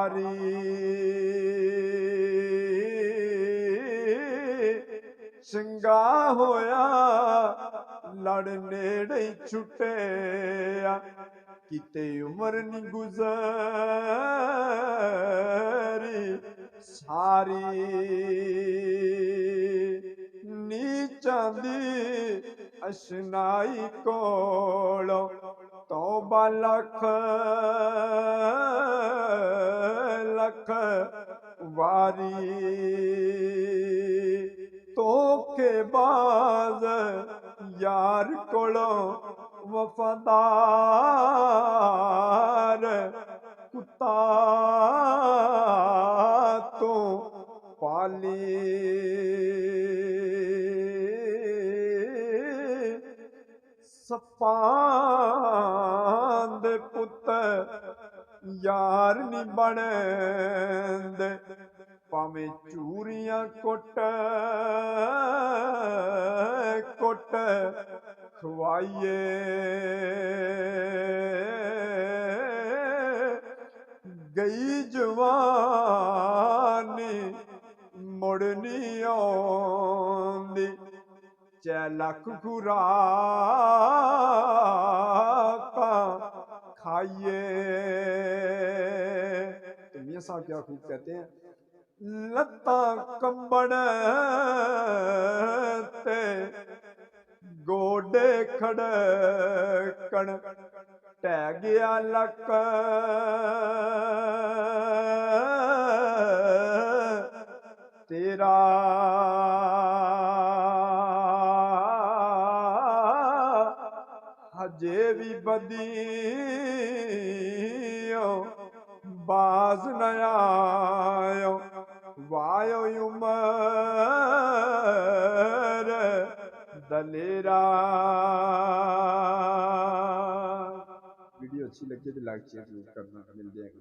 ਵਾਰੀ ਚੰਗਾ ਹੋਇਆ ਲੜ ਨੇੜੇ ਛੁੱਟਿਆ ਕਿਤੇ ਉਮਰ ਨੀ ਗੁਜ਼ਰੀ ਸਾਰੀ ਨੀ ਚਾਂਦੀ ਅਸ਼ਨਾਈ ਕੋਲੋਂ तौबा लख लख वारी धोखेबाज यार कोलों वफादार कुत्ता तो पाली सप्पां दे पुत यार नी बनेंदे भावें चूरियां कुट कुट खवाइए गई जवानी मुड़ नी आउंदी चे लख खुराक खाइए। तो मियां साहब क्या खूब कहते हैं, लत्ता कंबड़ ते गोडे खड़कण टह गया लक तेरा हजे भी बदियो बाज न आयो वायो उमर दलेरा। वीडियो अच्छी लगी तो लाइक शेयर जरूर करना। मिलते हैं।